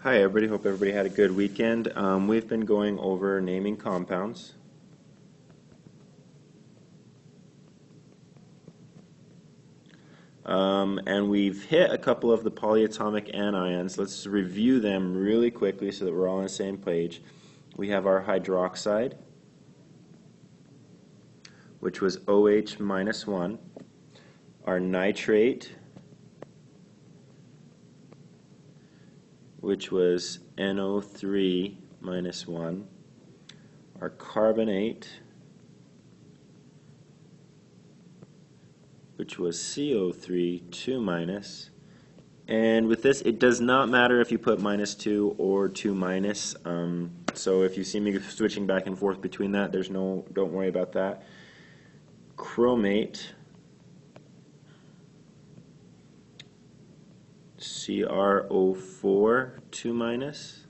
Hi everybody, hope everybody had a good weekend. We've been going over naming compounds. And we've hit a couple of the polyatomic anions. Let's review them really quickly so that we're all on the same page. We have our hydroxide, which was OH minus 1. Our nitrate, which was NO3 minus 1. Our carbonate, which was CO3 2 minus. And with this, it does not matter if you put minus 2 or 2 minus. So if you see me switching back and forth between that, don't worry about that. Chromate, CrO4 2 minus.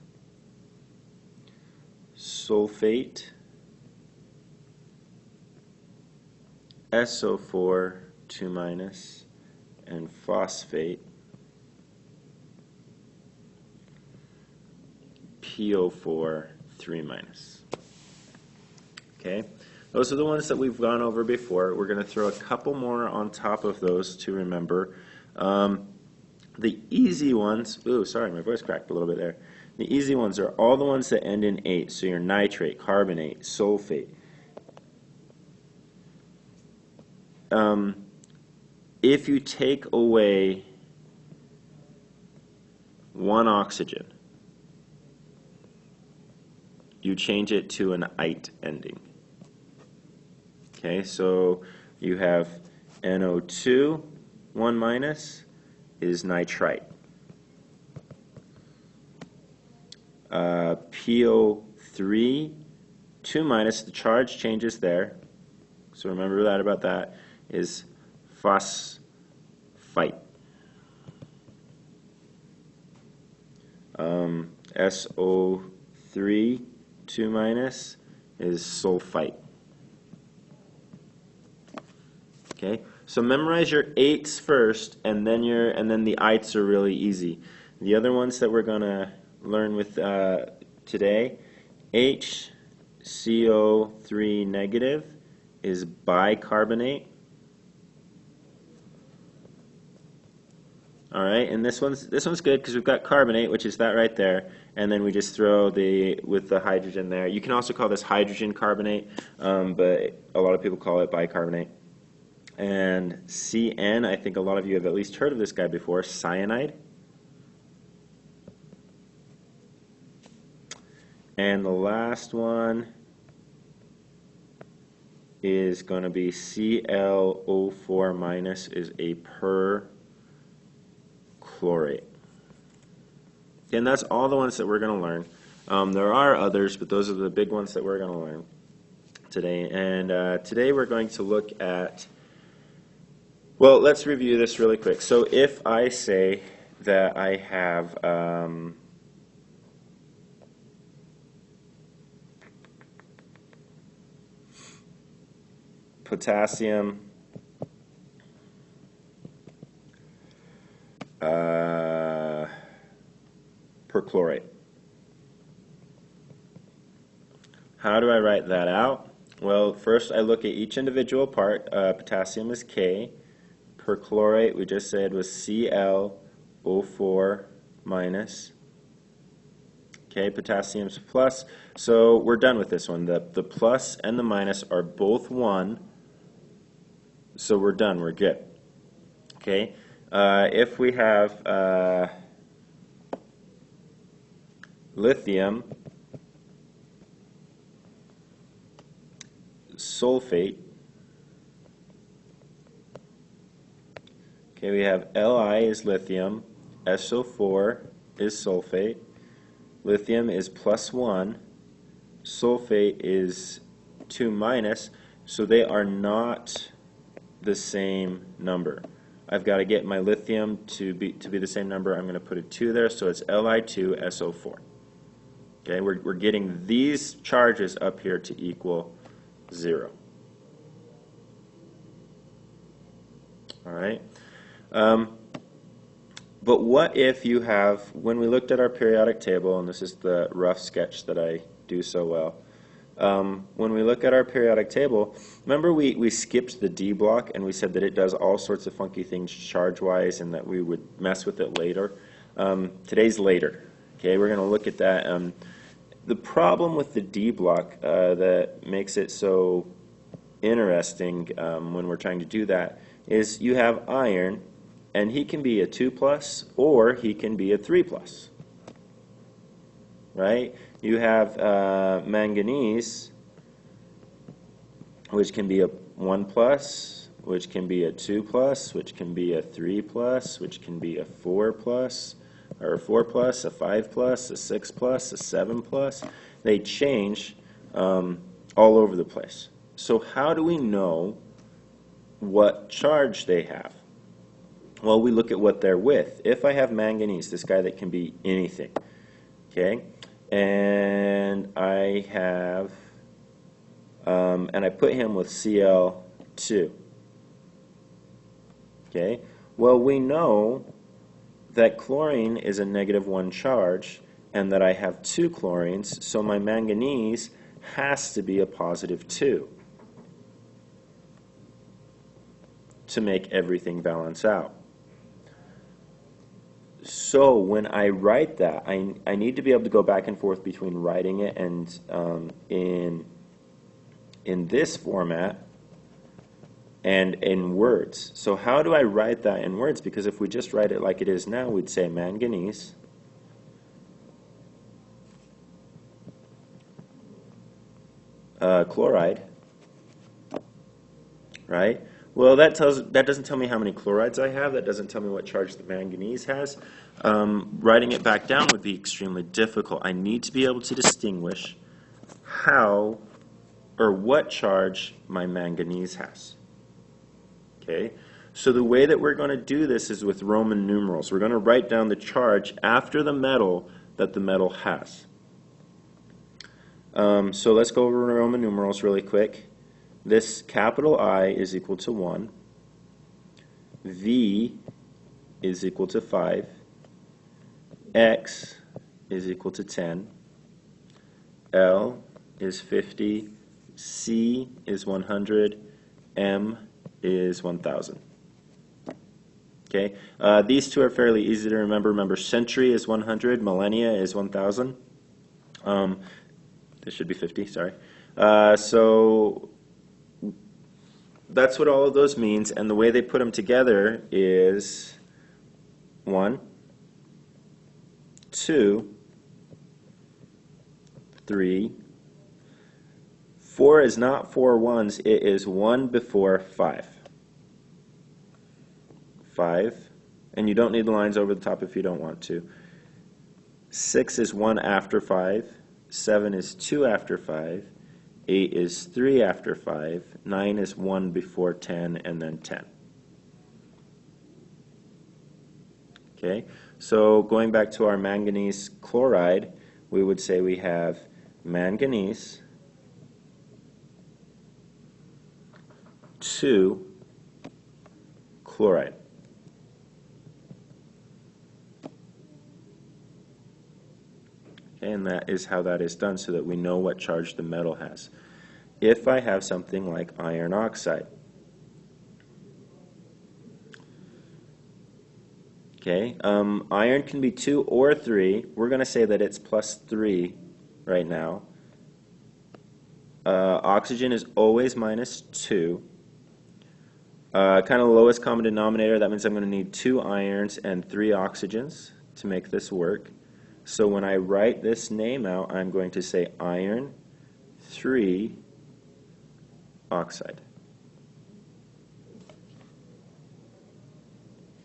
Sulfate, SO4 2 minus, and phosphate, PO4 3 minus. Okay, those are the ones that we've gone over before. We're going to throw a couple more on top of those to remember. The easy ones, ooh, sorry, my voice cracked a little bit there. The easy ones are all the ones that end in 8, so your nitrate, carbonate, sulfate. If you take away one oxygen, you change it to an ite ending. Okay, so you have NO2, 1 minus, is nitrite. PO3, 2 minus, the charge changes there. So remember that about that, is phosphite. SO3, 2 minus, is sulfite. Okay, so memorize your 8s first, and then the ites are really easy. The other ones that we're gonna learn with today, HCO3 negative is bicarbonate. All right, and this one's good because we've got carbonate, which is that right there, and then we just throw with the hydrogen there. You can also call this hydrogen carbonate, but a lot of people call it bicarbonate. And CN, I think a lot of you have at least heard of this guy before, cyanide. And the last one is going to be ClO4 minus, is a perchlorate. And that's all the ones that we're going to learn. There are others, but those are the big ones that we're going to learn today. And today we're going to look at, well, let's review this really quick. So if I say that I have potassium perchlorate. How do I write that out? Well, first I look at each individual part. Potassium is K. Perchlorate, we just said, was ClO4 minus. Okay, potassium's plus. So we're done with this one. The plus and the minus are both 1. So we're done. We're good. Okay. If we have lithium sulfate, okay, we have Li is lithium, SO4 is sulfate, lithium is plus 1, sulfate is 2 minus, so they are not the same number. I've got to get my lithium to be the same number. I'm going to put a 2 there, so it's Li2SO4. Okay, we're getting these charges up here to equal 0. All right. But what if you have, when we looked at our periodic table, and this is the rough sketch that I do so well, when we look at our periodic table, remember we skipped the D block and we said that it does all sorts of funky things charge-wise and that we would mess with it later. Today's later. Okay, we're going to look at that. The problem with the D block that makes it so interesting when we're trying to do that is you have iron, and he can be a 2+ or he can be a 3+. Right? You have manganese, which can be a 1+, which can be a 2+, which can be a 3+, which can be a 4+, or a 4+, a 5+, a 6+, a 7+. They change all over the place. So how do we know what charge they have? Well, we look at what they're with. If I have manganese, this guy that can be anything, okay, and I have, and I put him with Cl2, okay, well, we know that chlorine is a -1 charge and that I have 2 chlorines, so my manganese has to be a +2 to make everything balance out. So when I write that, I need to be able to go back and forth between writing it and in this format and in words. So how do I write that in words? Because if we just write it like it is now, we'd say manganese chloride, right? Well, that doesn't tell me how many chlorides I have. That doesn't tell me what charge the manganese has. Writing it back down would be extremely difficult. I need to be able to distinguish how or what charge my manganese has. Okay? So the way that we're going to do this is with Roman numerals. We're going to write down the charge after the metal that the metal has. So let's go over Roman numerals really quick. This capital I is equal to 1, V is equal to 5, X is equal to 10, L is 50, C is 100, M is 1,000. Okay, these two are fairly easy to remember. Remember, century is 100, millennia is 1,000. This should be 50, sorry. So that's what all of those means, and the way they put them together is 1, 2, 3, 4 is not 4 ones, it is 1 before 5. 5, and you don't need the lines over the top if you don't want to. 6 is 1 after 5, 7 is 2 after 5, 8 is 3 after 5, 9 is 1 before 10, and then 10. Okay, so going back to our manganese chloride, we would say we have manganese 2 chloride. And that is how that is done so that we know what charge the metal has. If I have something like iron oxide, okay, iron can be 2 or 3. We're going to say that it's +3 right now. Oxygen is always -2. Kind of lowest common denominator, that means I'm going to need 2 irons and 3 oxygens to make this work. So when I write this name out, I'm going to say iron 3 oxide.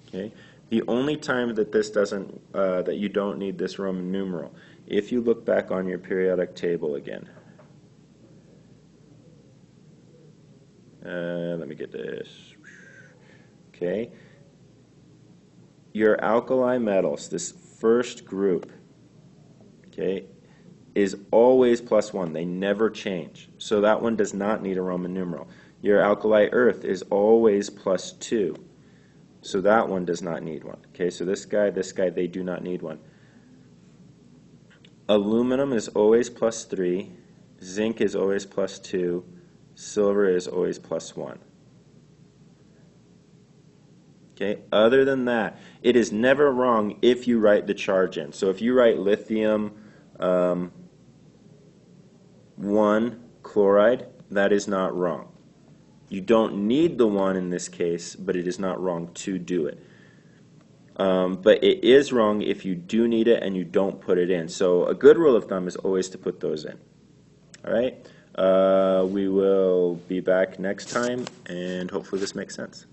Okay. The only time that this doesn't, that you don't need this Roman numeral, if you look back on your periodic table again. Let me get this. Okay. Your alkali metals, this first group, okay, is always +1. They never change. So that one does not need a Roman numeral. Your alkali earth is always +2. So that one does not need one. Okay, so this guy, they do not need one. Aluminum is always +3. Zinc is always +2. Silver is always +1. Okay, other than that, it is never wrong if you write the charge in. So if you write lithium 1 chloride, that is not wrong. You don't need the 1 in this case, but it is not wrong to do it. But it is wrong if you do need it and you don't put it in. So a good rule of thumb is always to put those in. All right? We will be back next time, and hopefully this makes sense.